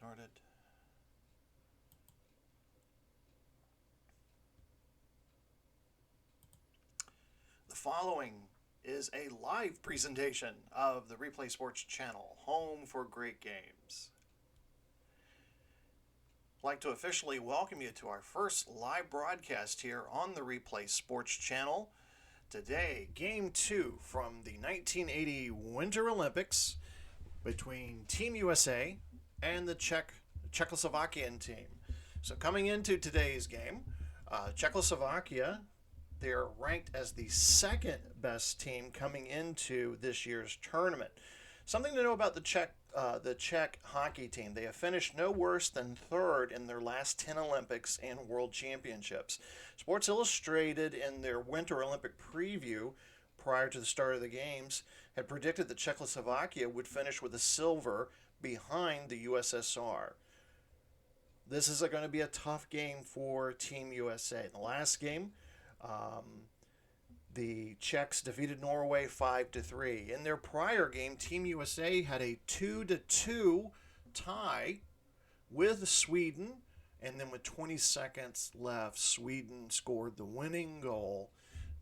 Started. The following is a live presentation of the Replay Sports Channel, home for great games. I'd like to officially welcome you to our first live broadcast here on the Replay Sports Channel. Today, Game 2 from the 1980 Winter Olympics between Team USA and the Czechoslovakian team. So coming into today's game, Czechoslovakia, they're ranked as the second best team coming into this year's tournament. Something to know about the Czech hockey team. They have finished no worse than third in their last 10 Olympics and World Championships. Sports Illustrated, in their Winter Olympic preview prior to the start of the games, had predicted that Czechoslovakia would finish with a silver behind the USSR. This is going to be a tough game for Team USA. In the last game, the Czechs defeated Norway 5-3. In their prior game, Team USA had a 2-2 tie with Sweden, and then with 20 seconds left, Sweden scored the winning goal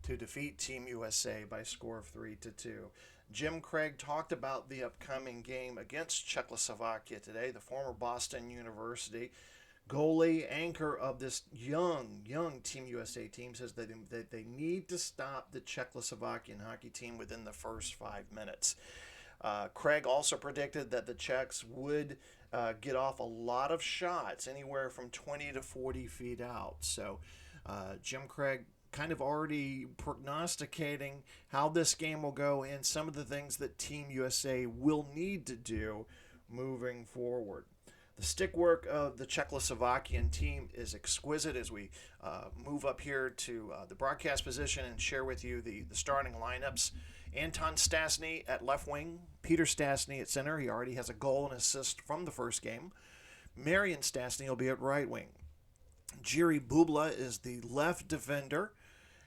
to defeat Team USA by a score of 3-2. Jim Craig talked about the upcoming game against Czechoslovakia today. The former Boston University goalie, anchor of this young Team USA team, says that they need to stop the Czechoslovakian hockey team within the first 5 minutes. Craig also predicted that the Czechs would get off a lot of shots, anywhere from 20 to 40 feet out. So Jim Craig kind of already prognosticating how this game will go and some of the things that Team USA will need to do moving forward. The stick work of the Czechoslovakian team is exquisite. As we move up here to the broadcast position and share with you the starting lineups. Anton Stastny at left wing, Peter Stastny at center. He already has a goal and assist from the first game. Marian Stastny will be at right wing. Jiri Bubla is the left defender,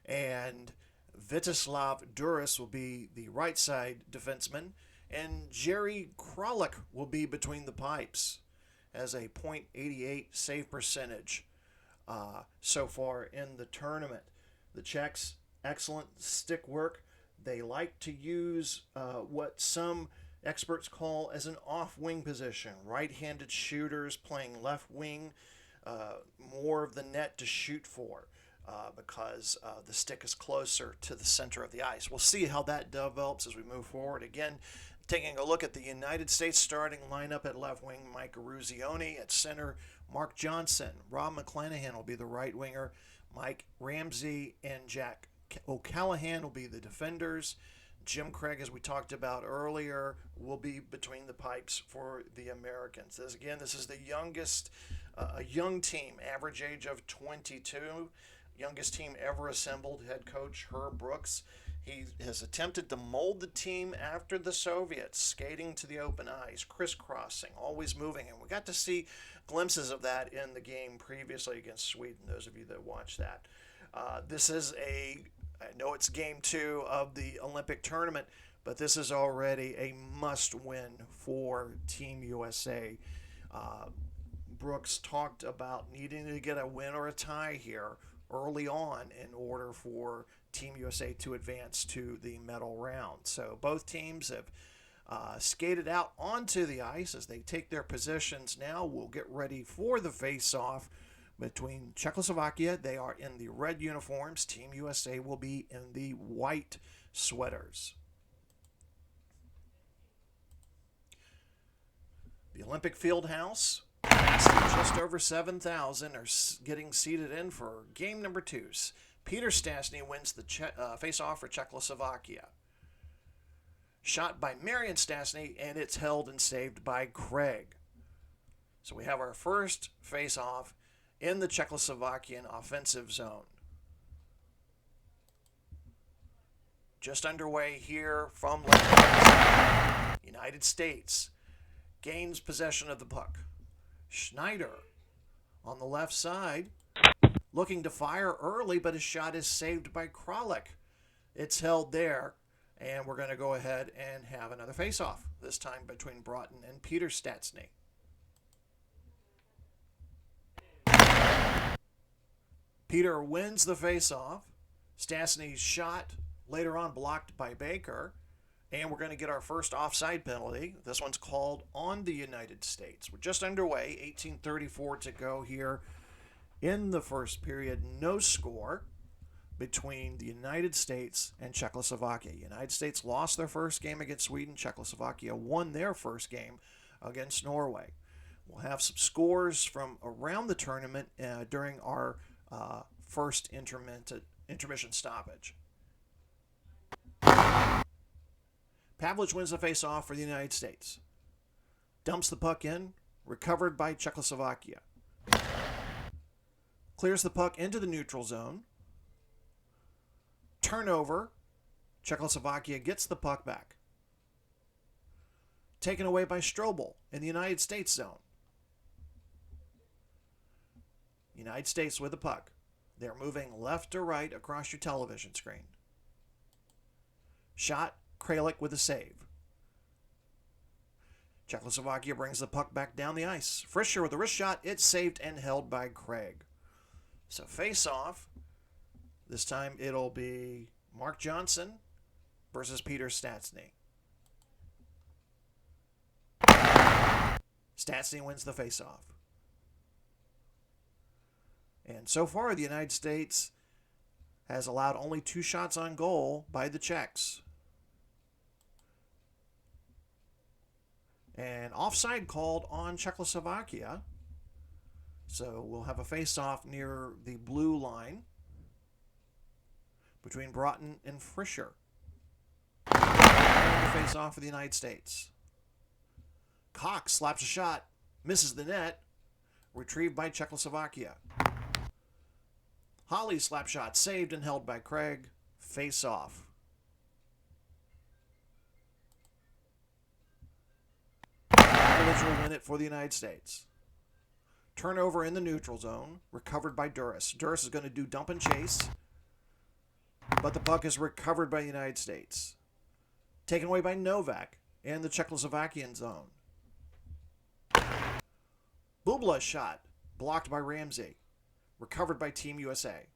and Vyacheslav Duris will be the right side defenseman, and Jerry Kralik will be between the pipes as a .88 save percentage so far in the tournament. The Czechs, excellent stick work. They like to use what some experts call as an off-wing position. Right-handed shooters playing left wing, more of the net to shoot for because the stick is closer to the center of the ice. We'll see how that develops as we move forward. Again, taking a look at the United States starting lineup at left wing, Mike Eruzione. At center, Mark Johnson. Rob McClanahan will be the right winger. Mike Ramsey and Jack O'Callahan will be the defenders. Jim Craig, as we talked about earlier, will be between the pipes for the Americans. This is the youngest, a young team, average age of 22. Youngest team ever assembled. Head coach Herb Brooks. He has attempted to mold the team after the Soviets, skating to the open ice, crisscrossing, always moving. And we got to see glimpses of that in the game previously against Sweden, those of you that watched that. I know it's game 2 of the Olympic tournament, but this is already a must-win for Team USA. Brooks talked about needing to get a win or a tie here early on in order for Team USA to advance to the medal round. So both teams have skated out onto the ice as they take their positions now. We'll get ready for the face-off between Czechoslovakia. They are in the red uniforms. Team USA will be in the white sweaters. The Olympic Fieldhouse, just over 7,000, are getting seated in for game number 2. Peter Stastny wins the face-off for Czechoslovakia. Shot by Marian Stastny, and it's held and saved by Craig. So we have our first face-off in the Czechoslovakian offensive zone. Just underway here from United States gains possession of the puck. Schneider on the left side, looking to fire early, but his shot is saved by Kralik. It's held there, and we're going to go ahead and have another face-off, this time between Broughton and Peter Stastny. Peter wins the face-off. Stastny's shot later on blocked by Baker. And we're going to get our first offside penalty. This one's called on the United States. We're just underway, 18:34 to go here in the first period. No score between the United States and Czechoslovakia. United States lost their first game against Sweden. Czechoslovakia won their first game against Norway. We'll have some scores from around the tournament during our first intermission stoppage. Pavlich wins the face-off for the United States. Dumps the puck in, recovered by Czechoslovakia. Clears the puck into the neutral zone. Turnover. Czechoslovakia gets the puck back. Taken away by Strobel in the United States zone. United States with the puck. They're moving left to right across your television screen. Shot. Kralik with a save. Czechoslovakia brings the puck back down the ice. Fischer with a wrist shot. It's saved and held by Craig. So face off. This time it'll be Mark Johnson versus Peter Stastny. Stastny wins the face off. And so far the United States has allowed only 2 shots on goal by the Czechs. And offside called on Czechoslovakia. So we'll have a face-off near the blue line between Broughton and Fischer. And the face-off for the United States. Cox slaps a shot, misses the net, retrieved by Czechoslovakia. Holly slap shot, saved and held by Craig. Face-off. Will win it for the United States. Turnover in the neutral zone, recovered by Duras. Duras is going to do dump and chase, but the puck is recovered by the United States. Taken away by Novak in the Czechoslovakian zone. Bubla's shot, blocked by Ramsey. Recovered by Team USA.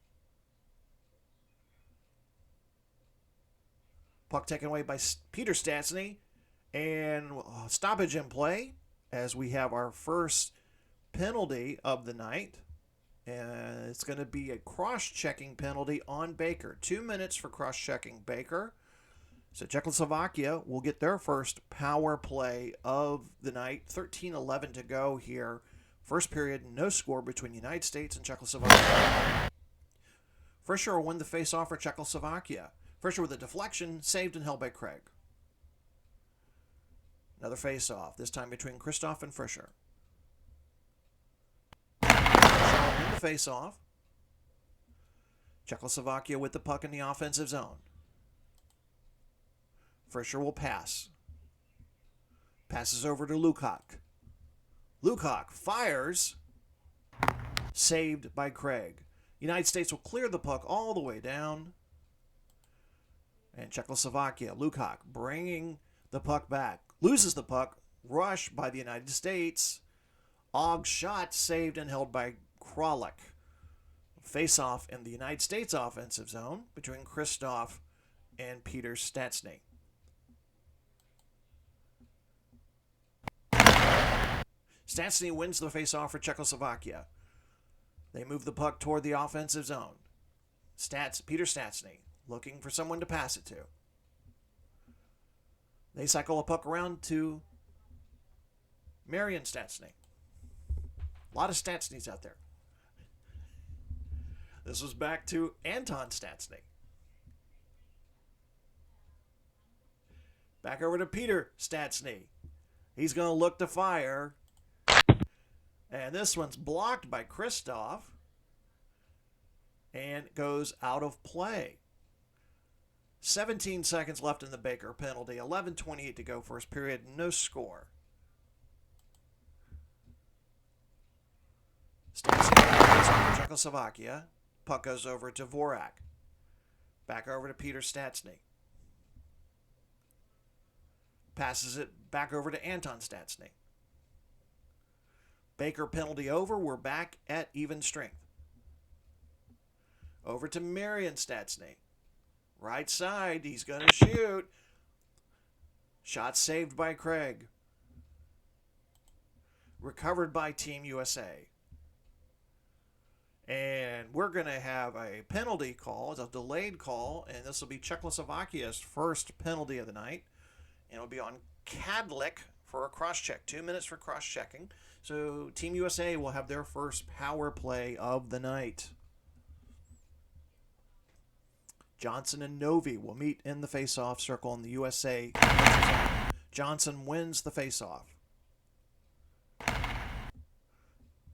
Puck taken away by Peter Stastny. And stoppage in play as we have our first penalty of the night. And it's going to be a cross-checking penalty on Baker. 2 minutes for cross-checking Baker. So Czechoslovakia will get their first power play of the night. 13:11 to go here. First period, no score between the United States and Czechoslovakia. Fischer will win the face-off for Czechoslovakia. Fischer with a deflection, saved and held by Craig. Another face-off, this time between Christoph and Fischer. Fischer in the face-off. Czechoslovakia with the puck in the offensive zone. Fischer will pass. Passes over to Lukács. Lukács fires. Saved by Craig. United States will clear the puck all the way down. And Czechoslovakia, Lukács bringing the puck back. Loses the puck. Rush by the United States. Ogg's shot saved and held by Kralik. Face-off in the United States offensive zone between Christoph and Peter Stastny. Stastny wins the face-off for Czechoslovakia. They move the puck toward the offensive zone. Peter Stastny looking for someone to pass it to. They cycle a puck around to Marian Stastny. A lot of Stastnys out there. This was back to Anton Stastny. Back over to Peter Stastny. He's going to look to fire. And this one's blocked by Christoph. And goes out of play. 17 seconds left in the Baker penalty. 11:28 to go first period. No score. Stastny Czechoslovakia. Puck goes over to Vorak. Back over to Peter Stastny. Passes it back over to Anton Stastny. Baker penalty over. We're back at even strength. Over to Marian Stastny. Right side, he's going to shoot. Shot saved by Craig. Recovered by Team USA. And we're going to have a penalty call. It's a delayed call, and this will be Czechoslovakia's first penalty of the night. And it'll be on Kadlik for a cross-check. 2 minutes for cross-checking. So Team USA will have their first power play of the night. Johnson and Novi will meet in the face-off circle in the USA. Johnson wins the face-off.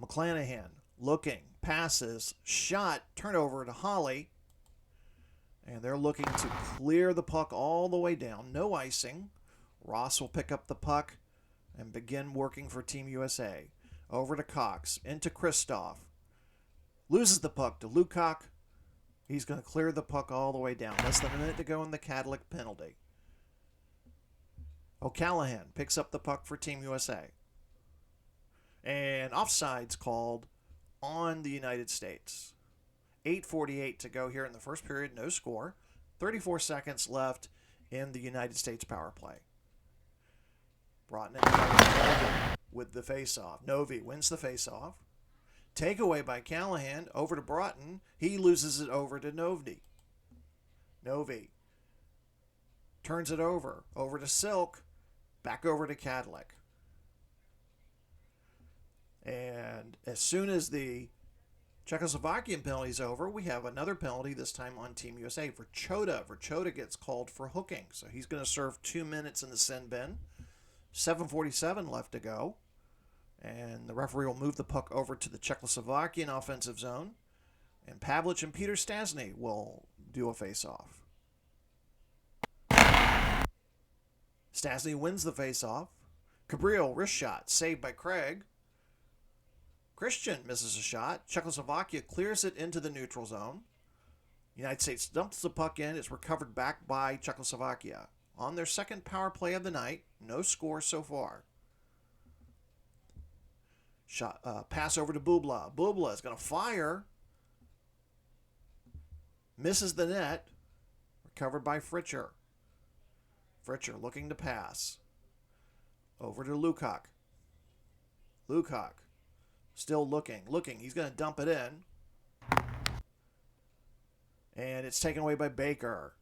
McClanahan looking, passes, shot, turnover to Holly. And they're looking to clear the puck all the way down. No icing. Ross will pick up the puck and begin working for Team USA. Over to Cox, into Kristoff. Loses the puck to Lukac. He's going to clear the puck all the way down. Less than a minute to go in the Kadlik penalty. O'Callahan picks up the puck for Team USA. And offside's called on the United States. 8:48 to go here in the first period. No score. 34 seconds left in the United States power play. Broughton with the face-off. Novi wins the face-off. Takeaway by Callahan over to Broughton. He loses it over to Novi. Novi turns it over to Silk, back over to Kadlik. And as soon as the Czechoslovakian penalty is over, we have another penalty, this time on Team USA for Chota. Chota gets called for hooking, so he's going to serve 2 minutes in the sin bin. 7:47 left to go. And the referee will move the puck over to the Czechoslovakian offensive zone. And Pavlich and Peter Stastny will do a face-off. Stastny wins the face-off. Cabrillo, wrist shot, saved by Craig. Christian misses a shot. Czechoslovakia clears it into the neutral zone. United States dumps the puck in. It's recovered back by Czechoslovakia. On their second power play of the night. No score so far. Pass over to Bubla. Bubla is going to fire. Misses the net. Recovered by Fritcher. Fritcher looking to pass. Over to Lukac. Lukac. Still looking. He's going to dump it in. And it's taken away by Baker.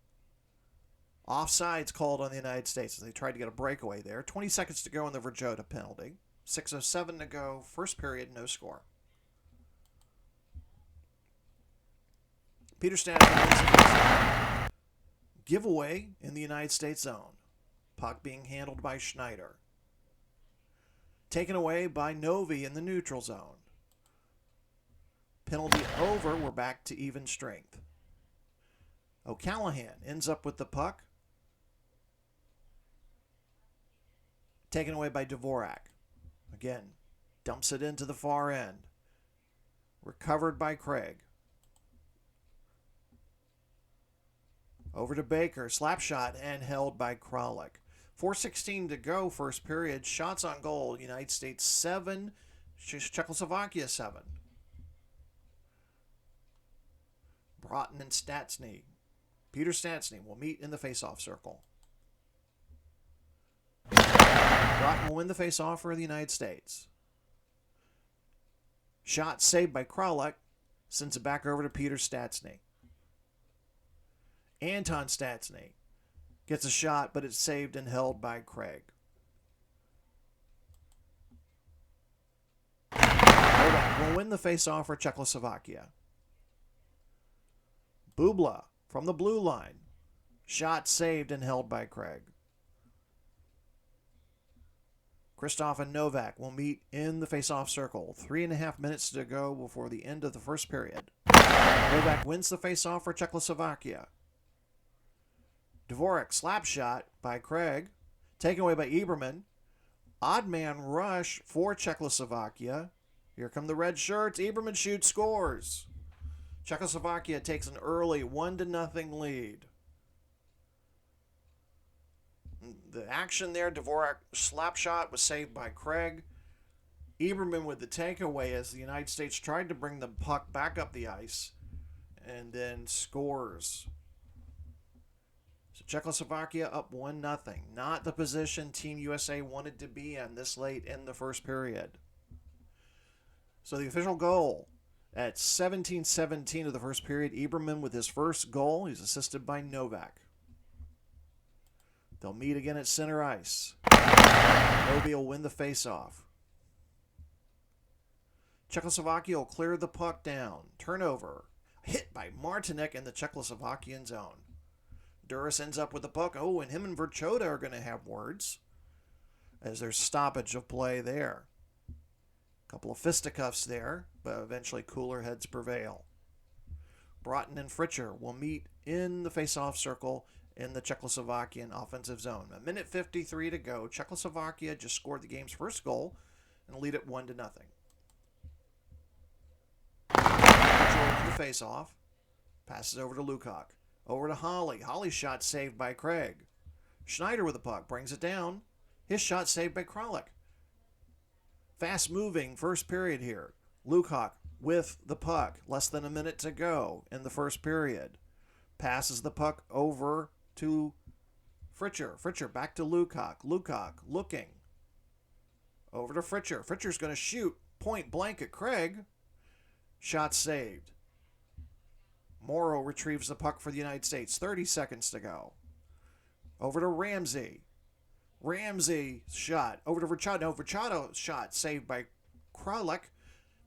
Offside's called on the United States as they tried to get a breakaway there. 20 seconds to go in the Verjota penalty. 6:07 to go. First period, no score. Peter Stastny giveaway in the United States zone. Puck being handled by Schneider. Taken away by Novi in the neutral zone. Penalty over. We're back to even strength. O'Callahan ends up with the puck. Taken away by Dvorak. Again, dumps it into the far end. Recovered by Craig. Over to Baker. Slap shot and held by Kralik. 4:16 to go, first period. Shots on goal. United States 7. Czechoslovakia 7. Broughton and Stastny. Peter Stastny will meet in the face-off circle. Broughton will win the face-off for the United States. Shot saved by Kralik. Sends it back over to Peter Stastny. Anton Stastny gets a shot, but it's saved and held by Craig. Novak will win the face-off for Czechoslovakia. Bubla from the blue line. Shot saved and held by Craig. Kristoff and Novak will meet in the face-off circle. 3.5 minutes to go before the end of the first period. Novak wins the face-off for Czechoslovakia. Dvorak slap shot by Craig. Taken away by Eberman. Odd man rush for Czechoslovakia. Here come the red shirts. Eberman shoots, scores. Czechoslovakia takes an early 1-0 lead. The action there, Dvorak slap shot was saved by Craig. Eberman with the takeaway as the United States tried to bring the puck back up the ice. and then scores. So Czechoslovakia up 1-0. Not the position Team USA wanted to be in this late in the first period. So the official goal at 17-17 of the first period, Iberman with his first goal. He's assisted by Novak. They'll meet again at center ice. Novi will win the faceoff. Czechoslovakia will clear the puck down. Turnover. Hit by Martinek in the Czechoslovakian zone. Duras ends up with the puck. Oh, and him and Verchota are going to have words as there's stoppage of play there. A couple of fisticuffs there, but eventually cooler heads prevail. Broughton and Fritcher will meet in the face-off circle in the Czechoslovakian offensive zone. 1:53 to go. Czechoslovakia just scored the game's first goal and lead it 1-0. Fritcher in the face-off. Passes over to Lukac. Over to Holly. Holly's shot saved by Craig. Schneider with the puck. Brings it down. His shot saved by Kralik. Fast-moving first period here. Lukac with the puck. Less than a minute to go in the first period. Passes the puck over to Fritcher. Fritcher back to Lukac. Lukac looking. Over to Fritcher. Fritcher's going to shoot point blank at Craig. Shot saved. Morrow retrieves the puck for the United States. 30 seconds to go. Over to Ramsey. Ramsey shot. Over to Verchota. No, Verchota shot saved by Kralik.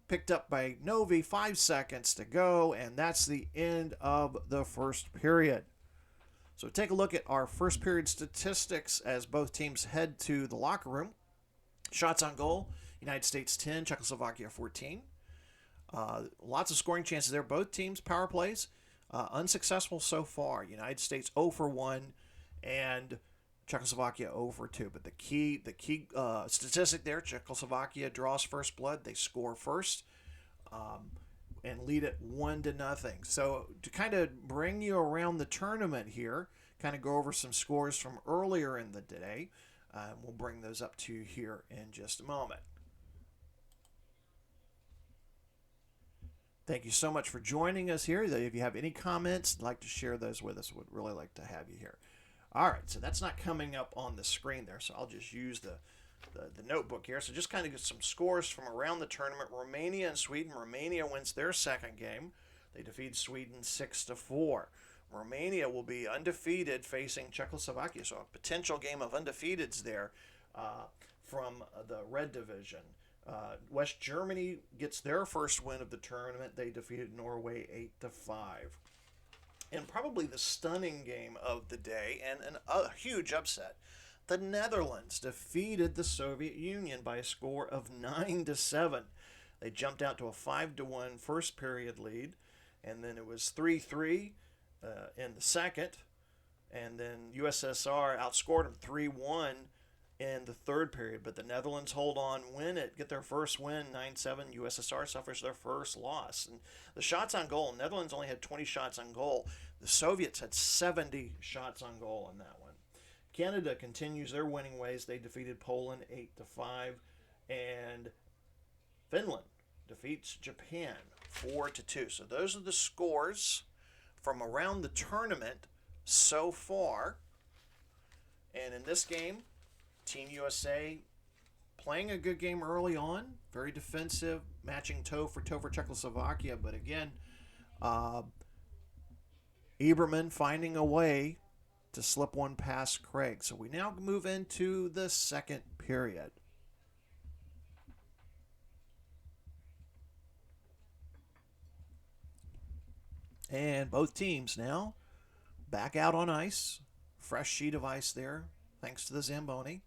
Picked up by Novi. 5 seconds to go. And that's the end of the first period. So take a look at our first period statistics as both teams head to the locker room. Shots on goal. United States 10. Czechoslovakia 14. Lots of scoring chances there. Both teams' power plays unsuccessful so far. United States 0 for 1 and Czechoslovakia 0 for 2. But the key statistic there, Czechoslovakia draws first blood. They score first and lead it 1-0. So to kind of bring you around the tournament here, kind of go over some scores from earlier in the day. We'll bring those up to you here in just a moment. Thank you so much for joining us here. If you have any comments, like to share those with us, would really like to have you here. All right, so that's not coming up on the screen there, so I'll just use the notebook here. So just kind of get some scores from around the tournament. Romania and Sweden. Romania wins their second game. They defeat Sweden 6-4. Romania will be undefeated facing Czechoslovakia, so a potential game of undefeateds there from the Red Division. West Germany gets their first win of the tournament. They defeated Norway 8-5. And probably the stunning game of the day and a huge upset. The Netherlands defeated the Soviet Union by a score of 9-7. They jumped out to a 5-1 first period lead, and then it was 3-3 in the second, and then USSR outscored them 3-1 in the third period, but the Netherlands hold on, win it, get their first win, 9-7. USSR suffers their first loss. And the shots on goal, Netherlands only had 20 shots on goal. The Soviets had 70 shots on goal in that one. Canada continues their winning ways. They defeated Poland 8-5, and Finland defeats Japan 4-2. So those are the scores from around the tournament so far. And in this game, Team USA playing a good game early on, very defensive, matching toe for Czechoslovakia. But again, Iberman finding a way to slip one past Craig. So we now move into the second period. And both teams now back out on ice. Fresh sheet of ice there, thanks to the Zamboni.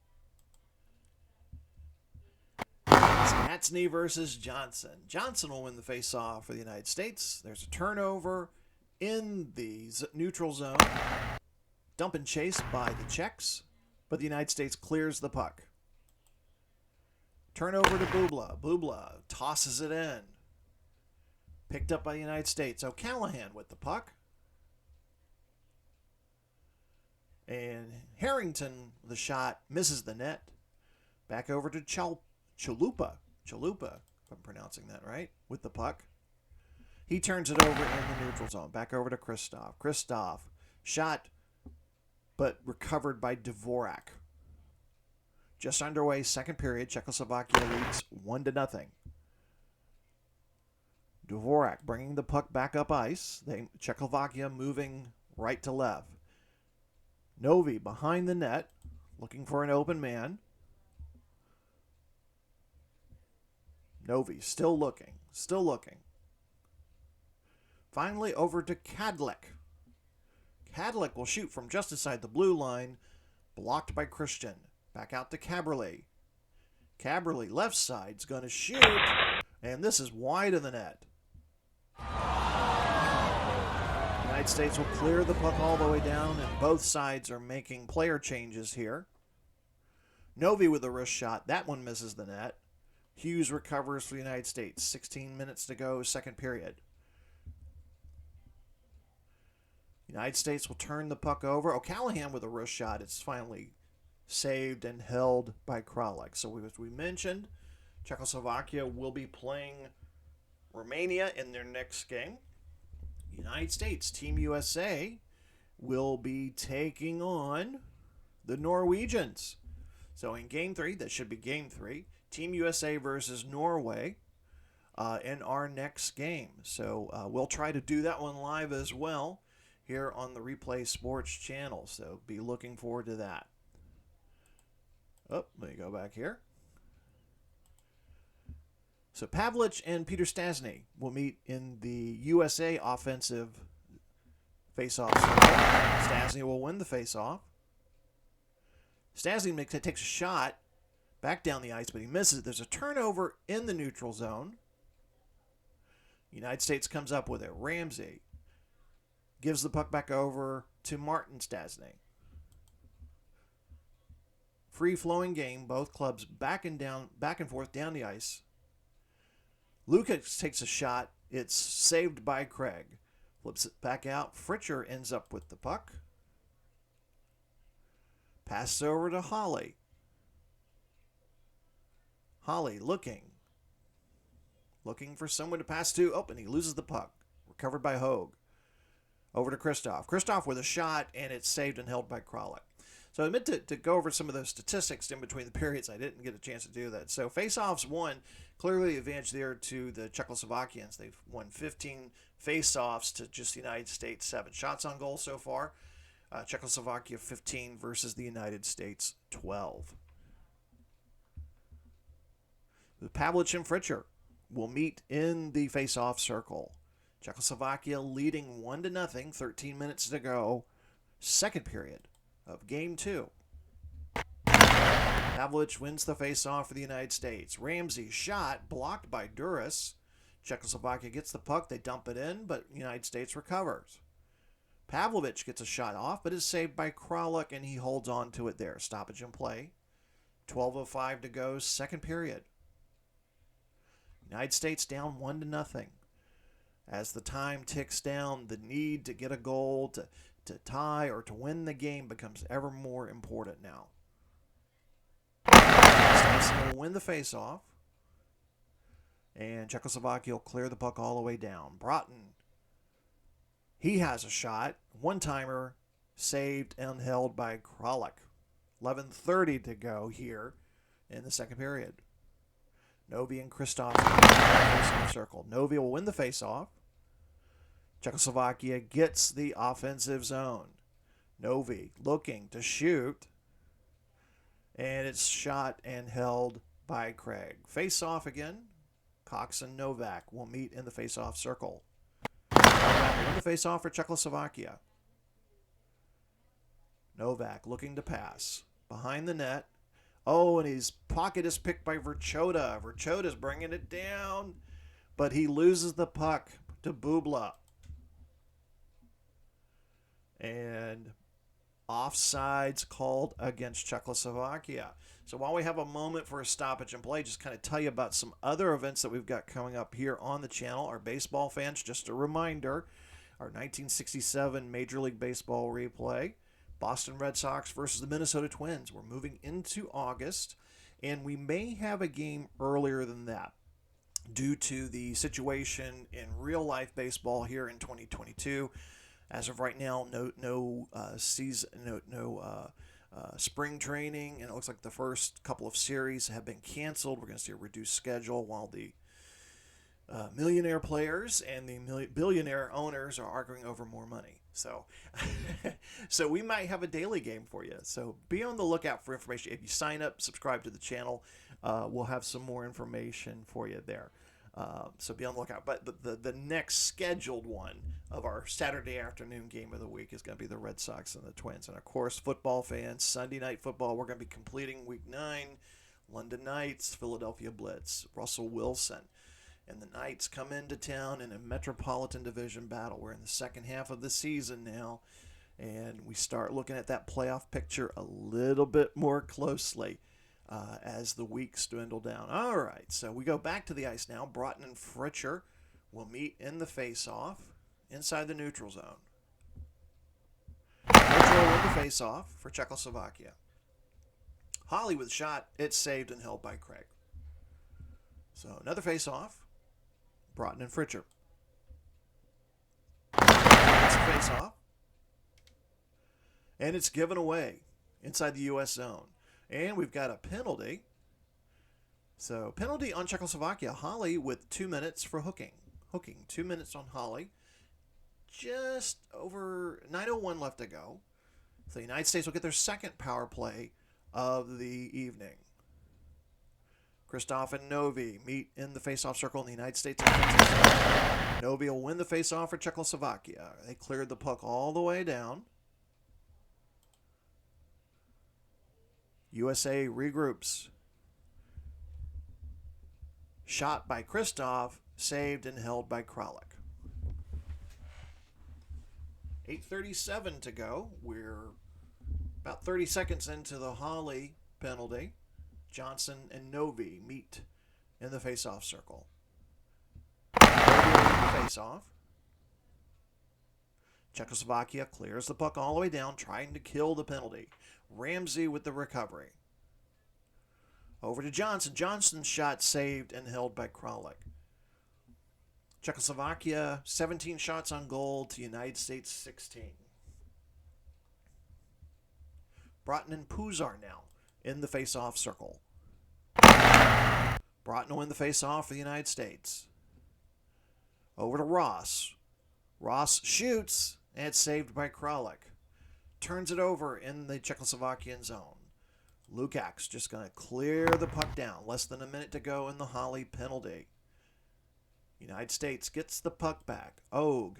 Matsny versus Johnson. Johnson will win the face-off for the United States. There's a turnover in the neutral zone. Dump and chase by the Czechs, but the United States clears the puck. Turnover to Bubla. Bubla tosses it in. Picked up by the United States. O'Callahan with the puck. And Harrington, the shot, misses the net. Back over to Chalupa, if I'm pronouncing that right, with the puck. He turns it over in the neutral zone. Back over to Kristoff. Kristoff shot, but recovered by Dvorak. Just underway, second period. Czechoslovakia leads 1-0. Dvorak bringing the puck back up ice. Czechoslovakia moving right to left. Novi behind the net, looking for an open man. Novi still looking. Finally over to Kadlec. Kadlec will shoot from just inside the blue line, blocked by Christian. Back out to Caberlet. Caberlet left side's going to shoot, and this is wide of the net. The United States will clear the puck all the way down, and both sides are making player changes here. Novi with a wrist shot. That one misses the net. Hughes recovers for the United States. 16 minutes to go, second period. United States will turn the puck over. O'Callahan with a wrist shot. It's finally saved and held by Kralik. So as we mentioned, Czechoslovakia will be playing Romania in their next game. United States, Team USA, will be taking on the Norwegians. So in Game 3, that should be Game 3, Team USA versus Norway in our next game. So we'll try to do that one live as well here on the Replay Sports channel. So be looking forward to that. Oh, let me go back here. So Pavlich and Peter Stastny will meet in the USA offensive face-off. Stastny will win the face-off. Stastny takes a shot back down the ice, but he misses it. There's a turnover in the neutral zone. United States comes up with it. Ramsey gives the puck back over to Martin Stastny. Free-flowing game. Both clubs back and forth down the ice. Lukacs takes a shot. It's saved by Craig. Flips it back out. Fritcher ends up with the puck. Passes over to Holly. Holly looking for someone to pass to. Oh, and he loses the puck. Recovered by Hogue. Over to Kristoff. Kristoff with a shot, and it's saved and held by Kralik. So I meant to go over some of those statistics in between the periods. I didn't get a chance to do that. So face-offs won. Clearly advantage there to the Czechoslovakians. They've won 15 face-offs to just the United States 7 shots on goal so far. Czechoslovakia 15 versus the United States 12. The Pavlich and Fritcher will meet in the face-off circle. Czechoslovakia leading 1-0, 13 minutes to go. Second period of Game 2. Pavlich wins the face-off for the United States. Ramsey shot, blocked by Duras. Czechoslovakia gets the puck, they dump it in, but United States recovers. Pavlovich gets a shot off, but is saved by Kralik, and he holds on to it there. Stoppage in play. 12:05 to go, second period. United States down 1-0. As the time ticks down, the need to get a goal, to tie, or to win the game becomes ever more important now. Stastny will win the face-off, and Czechoslovakia will clear the puck all the way down. Broughton, he has a shot. One-timer saved and held by Kralik. 11:30 to go here in the second period. Novi and Kristoff in the circle. Novi will win the face-off. Czechoslovakia gets the offensive zone. Novi looking to shoot. And it's shot and held by Craig. Face-off again. Cox and Novak will meet in the face-off circle. Novak will win the face-off for Czechoslovakia. Novak looking to pass. Behind the net. Oh, and his pocket is picked by Verchota. Verchota's bringing it down, but he loses the puck to Bubla. And offsides called against Czechoslovakia. So while we have a moment for a stoppage and play, just kind of tell you about some other events that we've got coming up here on the channel. Our baseball fans, just a reminder, our 1967 Major League Baseball replay. Boston Red Sox versus the Minnesota Twins. We're moving into August, and we may have a game earlier than that. due to the situation in real life baseball here in 2022. As of right now, no season, no spring training, and it looks like the first couple of series have been canceled. We're going to see a reduced schedule while the millionaire players and the billionaire owners are arguing over more money. So, so we might have a daily game for you. So be on the lookout for information. If you sign up, subscribe to the channel, we'll have some more information for you there. So be on the lookout. But the next scheduled one of our Saturday afternoon game of the week is going to be the Red Sox and the Twins. And of course, football fans, Sunday night football, we're going to be completing Week 9, London Knights, Philadelphia Blitz, Russell Wilson. And the Knights come into town in a Metropolitan Division battle. We're in the second half of the season now, and we start looking at that playoff picture a little bit more closely as the weeks dwindle down. All right, so we go back to the ice now. Broughton and Fritcher will meet in the face-off inside the neutral zone. Fritcher will win the face-off for Czechoslovakia. Holly with a shot. It's saved and held by Craig. So another face-off. Broughton and Fritcher. It's a face-off. And it's given away inside the U.S. zone. And we've got a penalty. So penalty on Czechoslovakia. Holly with 2 minutes for hooking. 2 minutes on Holly. Just over 9:01 left to go. So the United States will get their second power play of the evening. Christoph and Novi meet in the face-off circle in the United States. Novi will win the face-off for Czechoslovakia. They cleared the puck all the way down. USA regroups. Shot by Christoph, saved and held by Kralik. 8:37 to go. We're about 30 seconds into the Holly penalty. Johnson and Novi meet in the face-off circle. Novi face-off. Czechoslovakia clears the puck all the way down, trying to kill the penalty. Ramsey with the recovery. Over to Johnson. Johnson's shot saved and held by Kralik. Czechoslovakia, 17 shots on goal to United States 16. Broughton and Puzar now in the face-off circle. Broughton will win the face-off for the United States. Over to Ross. Ross shoots, and it's saved by Kralik. Turns it over in the Czechoslovakian zone. Lukak's just going to clear the puck down. Less than a minute to go in the Holly penalty. United States gets the puck back. Og.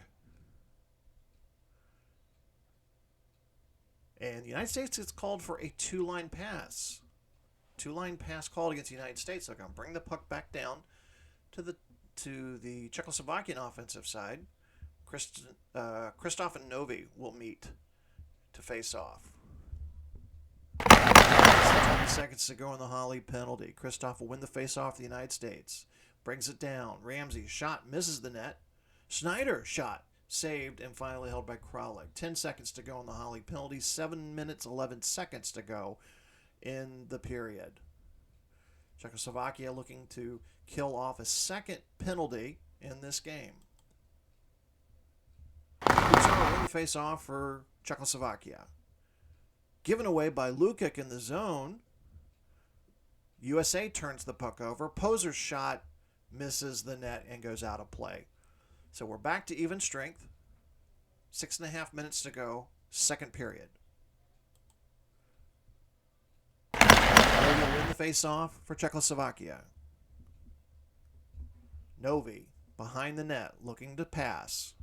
And the United States is called for a two-line pass. Two-line pass called against the United States. They're going to bring the puck back down to the Czechoslovakian offensive side. Christoph and Novi will meet to face off. 20 seconds to go in the Holly penalty. Christoph will win the face-off for the United States. Brings it down. Ramsey shot, misses the net. Snyder shot, saved, and finally held by Kralik. 10 seconds to go in the Holly penalty. 7 minutes, 11 seconds to go in the period. Czechoslovakia looking to kill off a second penalty in this game. Puzar will win the face-off for Czechoslovakia. Given away by Lukic in the zone. USA turns the puck over. Poser's shot misses the net and goes out of play. So we're back to even strength. 6.5 minutes to go. Second period. Novi will win the face-off for Czechoslovakia. Novi behind the net looking to pass.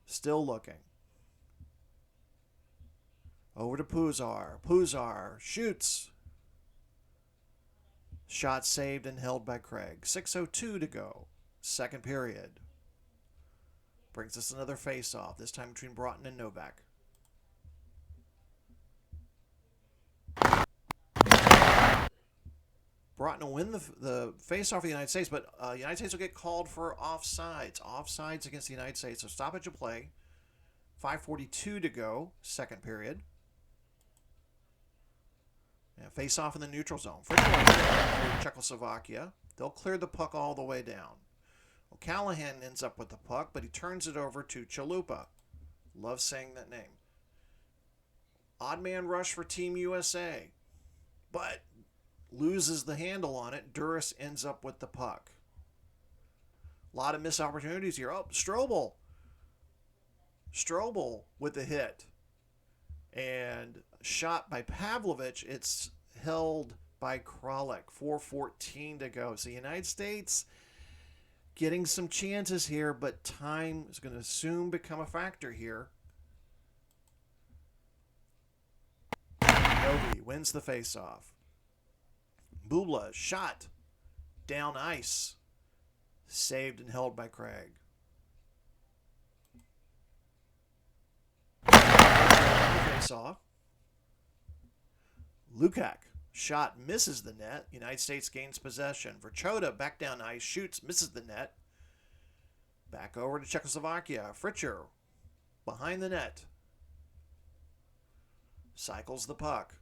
Still looking. Over to Puzar. Puzar shoots. Shot saved and held by Craig. 6:02 to go. Second period. Brings us another face-off, this time between Broughton and Novak. Broughton will win the face-off of the United States, but the United States will get called for offsides. Offsides against the United States. So stoppage of play. 5:42 to go, second period. Face off in the neutral zone. For Czechoslovakia, they'll clear the puck all the way down. O'Callahan ends up with the puck, but he turns it over to Chalupa. Love saying that name. Odd man rush for Team USA, but loses the handle on it. Duras ends up with the puck. A lot of missed opportunities here. Oh, Strobel. Strobel with the hit. And shot by Pavlovich. It's held by Kralik. 4:14 to go. So the United States getting some chances here, but time is going to soon become a factor here. Novi wins the faceoff. Bubla shot down ice. Saved and held by Craig. Face-off. Lukács shot, misses the net. United States gains possession. Verchota back down ice, shoots, misses the net. Back over to Czechoslovakia. Fritcher behind the net. Cycles the puck.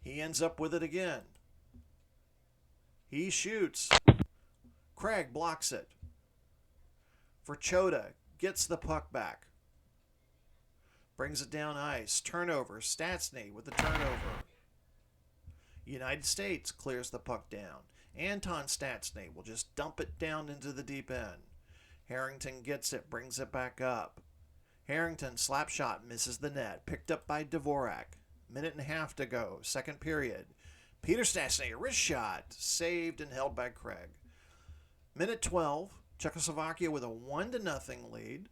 He ends up with it again. He shoots. Craig blocks it. Verchota gets the puck back. Brings it down ice. Turnover. Stastny with the turnover. United States clears the puck down. Anton Stastny will just dump it down into the deep end. Harrington gets it. Brings it back up. Harrington slap shot, misses the net. Picked up by Dvorak. Minute and a half to go. Second period. Peter Stastny, a wrist shot. Saved and held by Craig. Minute 12. Czechoslovakia with a 1-0 lead.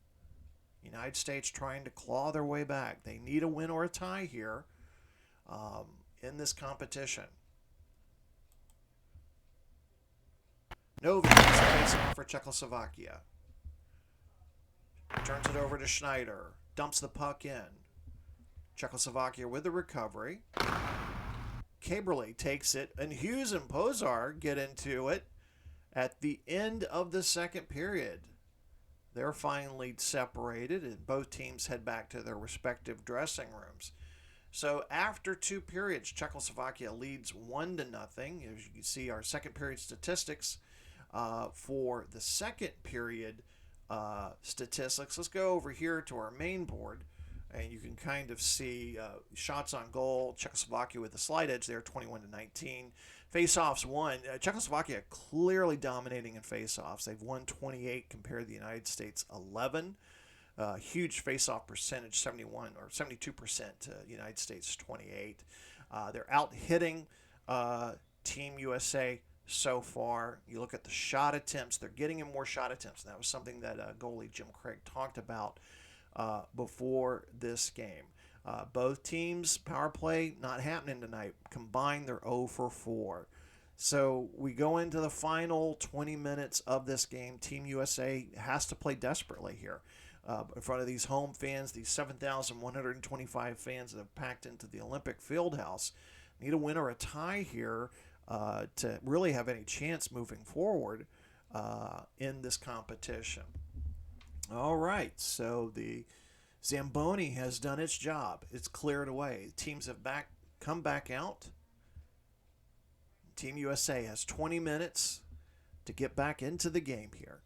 United States trying to claw their way back. They need a win or a tie here in this competition. Novi gets the face-off for Czechoslovakia. Turns it over to Schneider. Dumps the puck in. Czechoslovakia with the recovery. Caberly takes it, and Hughes and Pozar get into it at the end of the second period. They're finally separated, and both teams head back to their respective dressing rooms. So after two periods, Czechoslovakia leads 1-0. As you can see, our second period statistics for the second period statistics. Let's go over here to our main board, and you can kind of see shots on goal. Czechoslovakia with the slight edge there, 21-19. Face-offs won. Czechoslovakia clearly dominating in face-offs. They've won 28 compared to the United States 11. Huge face-off percentage, 71 or 72% to United States 28. They're out hitting Team USA so far. You look at the shot attempts; they're getting in more shot attempts. And that was something that goalie Jim Craig talked about before this game. Both teams, power play not happening tonight. Combined, they're 0 for 4. So we go into the final 20 minutes of this game. Team USA has to play desperately here in front of these home fans, these 7,125 fans that have packed into the Olympic Fieldhouse. Need a win or a tie here to really have any chance moving forward in this competition. All right, so the Zamboni has done its job. It's cleared away. Teams have come back out. Team USA has 20 minutes to get back into the game here.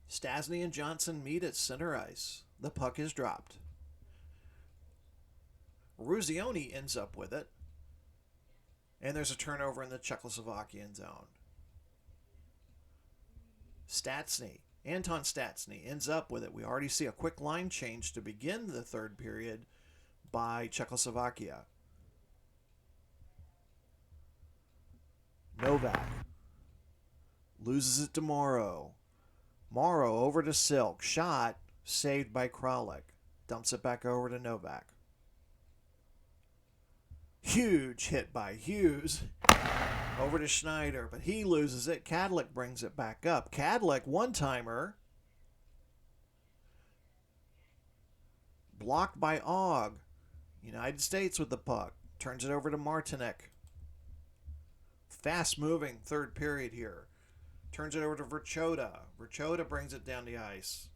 Stastny and Johnson meet at center ice. The puck is dropped. Ruzioni ends up with it. And there's a turnover in the Czechoslovakian zone. Anton Stastny ends up with it. We already see a quick line change to begin the third period by Czechoslovakia. Novak loses it to Morrow. Morrow over to Silk. Shot saved by Kralik. Dumps it back over to Novak. Huge hit by Hughes. Over to Schneider, but he loses it. Kadlec brings it back up. Kadlec, one-timer. Blocked by Ogg. United States with the puck. Turns it over to Martinek. Fast-moving third period here. Turns it over to Verchota. Verchota brings it down the ice.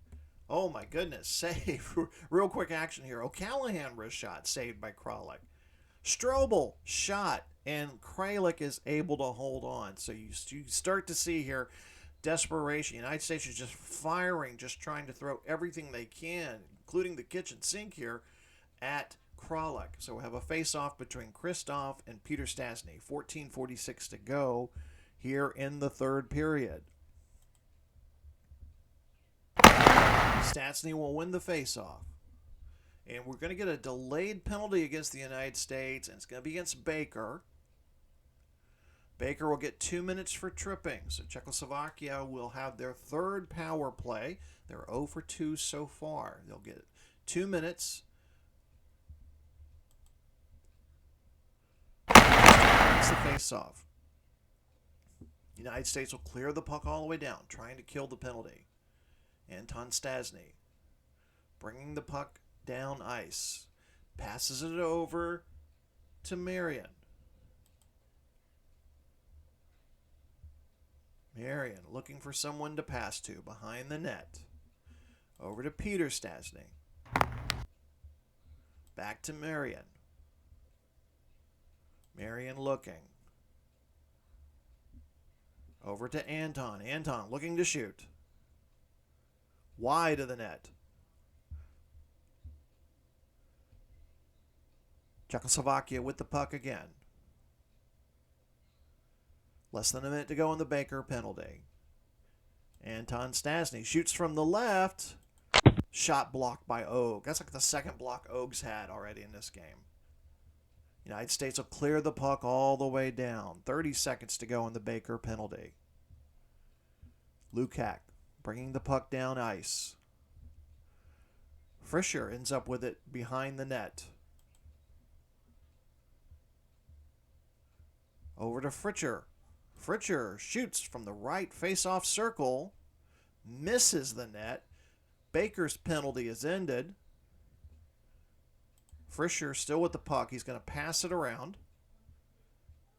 Oh my goodness, save. Real quick action here. O'Callahan wrist shot, saved by Kralik. Strobel shot, and Kralik is able to hold on. So you start to see here desperation. The United States is just firing, just trying to throw everything they can, including the kitchen sink here, at Kralik. So we have a face-off between Christoph and Peter Stastny. 14:46 to go here in the third period. Stastny will win the face-off. And we're going to get a delayed penalty against the United States, and it's going to be against Baker. Baker will get 2 minutes for tripping. So Czechoslovakia will have their third power play. They're 0 for 2 so far. They'll get 2 minutes. It's the face-off. The United States will clear the puck all the way down, trying to kill the penalty. Anton Stastny bringing the puck down ice. Passes it over to Marion. Marion looking for someone to pass to behind the net. Over to Peter Stastny. Back to Marion. Marion looking. Over to Anton. Anton looking to shoot. Wide of the net. Czechoslovakia with the puck again. Less than a minute to go in the Baker penalty. Anton Stastny shoots from the left. Shot blocked by Og. That's like the second block Og's had already in this game. United States will clear the puck all the way down. 30 seconds to go in the Baker penalty. Lukács bringing the puck down ice. Fischer ends up with it behind the net. Over to Fritcher. Fritcher shoots from the right face-off circle. Misses the net. Baker's penalty is ended. Fischer still with the puck. He's going to pass it around.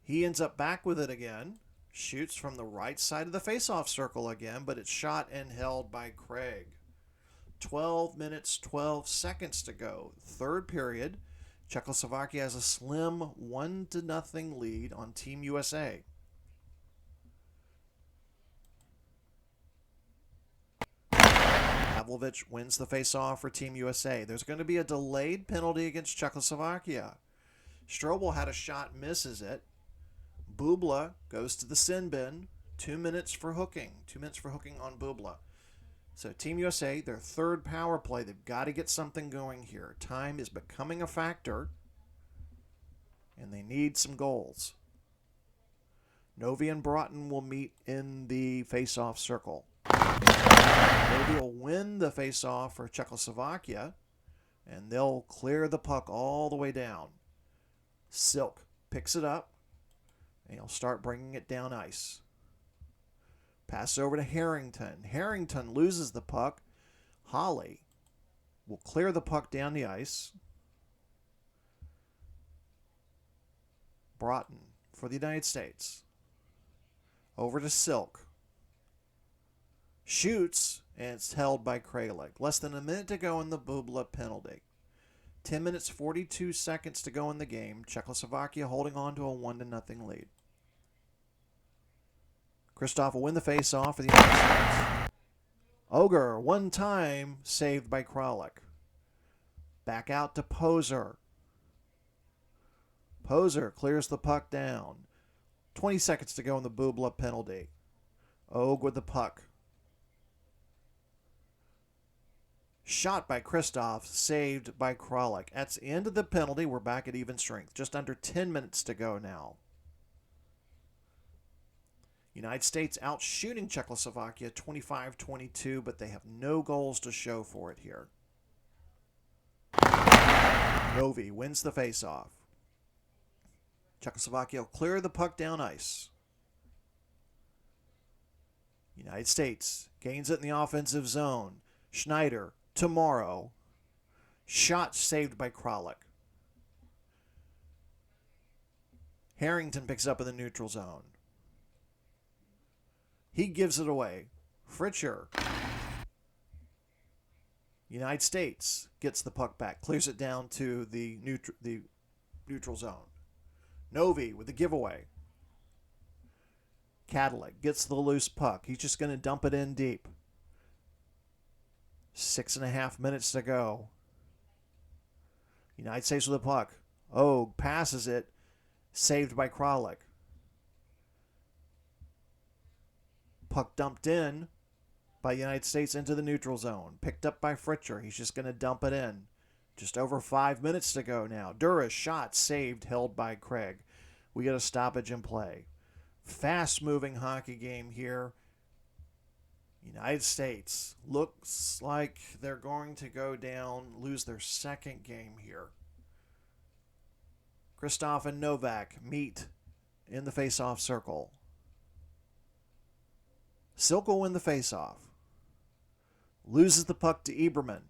He ends up back with it again. Shoots from the right side of the face-off circle again, but it's shot and held by Craig. 12 minutes, 12 seconds to go. Third period. Czechoslovakia has a slim 1-0 lead on Team USA. Pavlovich wins the face-off for Team USA. There's going to be a delayed penalty against Czechoslovakia. Strobel had a shot, misses it. Bubla goes to the sin bin. 2 minutes for hooking. 2 minutes for hooking on Bubla. So Team USA, their third power play, they've got to get something going here. Time is becoming a factor, and they need some goals. Novi and Broughton will meet in the face-off circle. Novi will win the face-off for Czechoslovakia, and they'll clear the puck all the way down. Silk picks it up, and he'll start bringing it down ice. Pass over to Harrington. Harrington loses the puck. Holly will clear the puck down the ice. Broughton for the United States. Over to Silk. Shoots, and it's held by Kralik. Less than a minute to go in the Bubla penalty. 10 minutes, 42 seconds to go in the game. Czechoslovakia holding on to a 1-0 lead. Christoph will win the face-off for the United States. Oger, one time, saved by Kralik. Back out to Poser. Poser clears the puck down. 20 seconds to go in the Bubla penalty. Og with the puck. Shot by Christoph, saved by Kralik. That's the end of the penalty. We're back at even strength. Just under 10 minutes to go now. United States out shooting Czechoslovakia 25-22, but they have no goals to show for it here. Novi wins the faceoff. Czechoslovakia will clear the puck down ice. United States gains it in the offensive zone. Schneider, Tomorrow. Shot saved by Kralik. Harrington picks up in the neutral zone. He gives it away. Fritcher. United States gets the puck back, clears it down to the neutral zone. Novi with the giveaway. Cadillac gets the loose puck. He's just going to dump it in deep. 6.5 minutes to go. United States with the puck. Oh, passes it. Saved by Kralik. Puck dumped in by the United States into the neutral zone. Picked up by Fritcher. He's just going to dump it in. Just over 5 minutes to go now. Duras shot saved, held by Craig. We got a stoppage in play. Fast-moving hockey game here. United States looks like they're going to go down, lose their second game here. Kristoff and Novak meet in the face-off circle. Silk will win the face-off. Loses the puck to Eberman.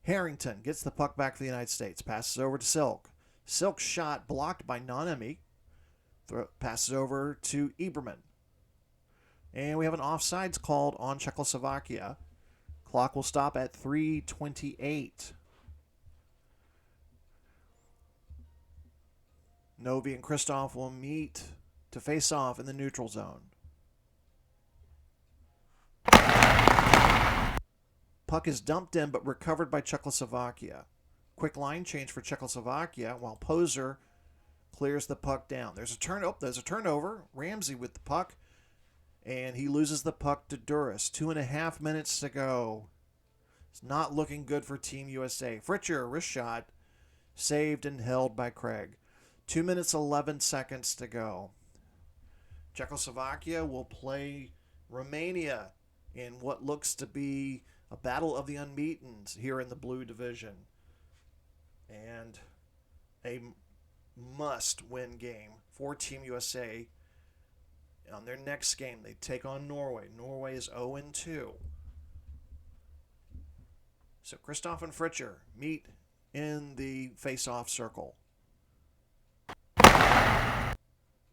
Harrington gets the puck back for the United States. Passes over to Silk. Silk's shot blocked by Nanemi. Passes over to Eberman. And we have an offsides called on Czechoslovakia. Clock will stop at 3:28. Novi and Kristoff will meet to face off in the neutral zone. Puck is dumped in but recovered by Czechoslovakia. Quick line change for Czechoslovakia while Poser clears the puck down. There's a turnover. Ramsey with the puck. And he loses the puck to Duras. 2.5 minutes to go. It's not looking good for Team USA. Fritcher, wrist shot. Saved and held by Craig. 2 minutes, 11 seconds to go. Czechoslovakia will play Romania in what looks to be a battle of the unbeatens here in the blue division. And a must-win game for Team USA. On their next game, they take on Norway. Norway is 0-2. So Kristoff and Fritcher meet in the face-off circle.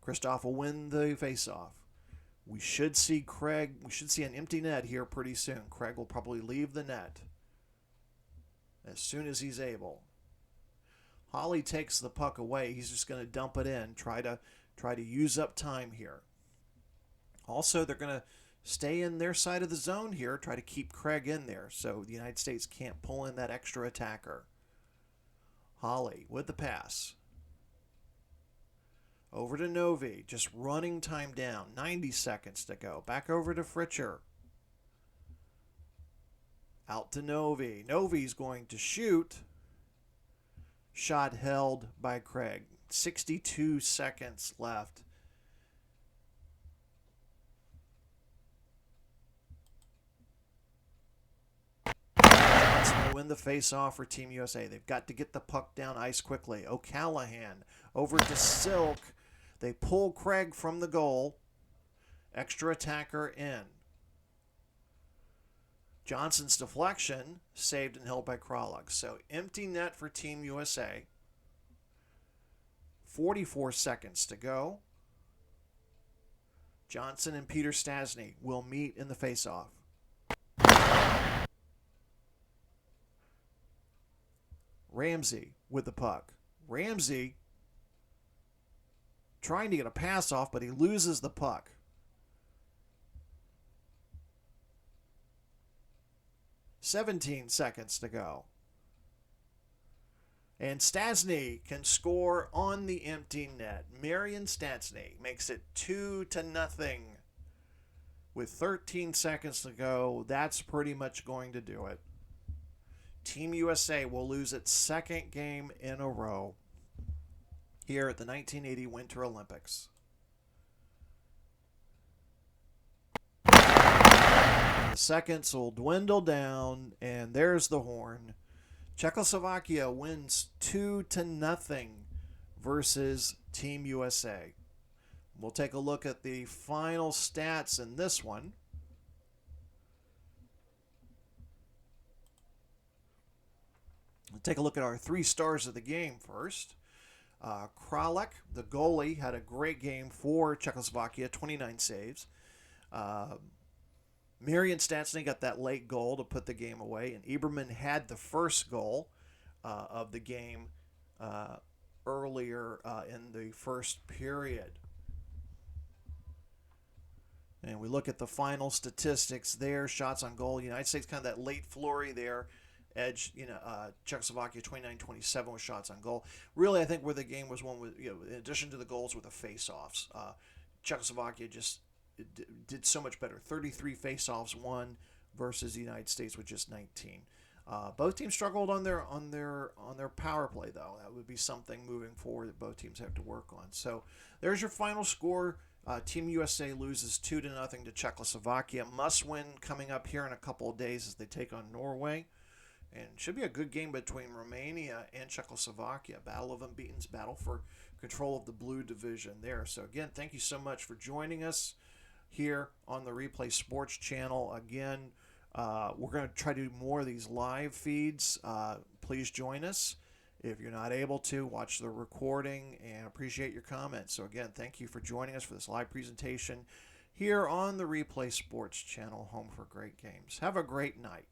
Kristoff will win the face-off. We should see an empty net here pretty soon. Craig will probably leave the net as soon as he's able. Holly takes the puck away. He's just going to dump it in, try to use up time here. Also, they're going to stay in their side of the zone here, try to keep Craig in there so the United States can't pull in that extra attacker. Holly with the pass. Over to Novi, just running time down. 90 seconds to go. Back over to Fritcher. Out to Novi. Novi's going to shoot. Shot held by Craig. 62 seconds left. Johnson will win the face-off for Team USA. They've got to get the puck down ice quickly. O'Callahan over to Silk. They pull Craig from the goal. Extra attacker in. Johnson's deflection saved and held by Kralik. So empty net for Team USA. 44 seconds to go. Johnson and Peter Stastny will meet in the faceoff. Ramsey with the puck. Ramsey trying to get a pass off, but he loses the puck. "17 seconds to go. And Stastny can score on the empty net. Marian Stastny makes it 2-0. With 13 seconds to go, that's pretty much going to do it. Team USA will lose its second game in a row here at the 1980 Winter Olympics. The seconds will dwindle down, and there's the horn. Czechoslovakia wins 2-0 versus Team USA. We'll take a look at the final stats in this one. We'll take a look at our 3 stars of the game first. Kralek, the goalie, had a great game for Czechoslovakia, 29 saves. Marian Stastny got that late goal to put the game away, and Eberman had the first goal of the game earlier in the first period. And we look at the final statistics there. Shots on goal. United States kind of that late flurry there. Edge, Czechoslovakia 29-27 with shots on goal. Really, I think where the game was won with, in addition to the goals, were the face-offs. Czechoslovakia just did so much better. 33 face-offs won versus the United States with just 19. Both teams struggled on their power play, though. That would be something moving forward that both teams have to work on. So there's your final score. Team USA loses 2-0 to Czechoslovakia. Must win coming up here in a couple of days as they take on Norway. And should be a good game between Romania and Czechoslovakia. Battle of Unbeaten's, battle for control of the blue division there. So again, thank you so much for joining us here on the Replay Sports channel. Again, we're going to try to do more of these live feeds. Please join us. If you're not able to, watch the recording and appreciate your comments. So again, thank you for joining us for this live presentation here on the Replay Sports channel, home for great games. Have a great night.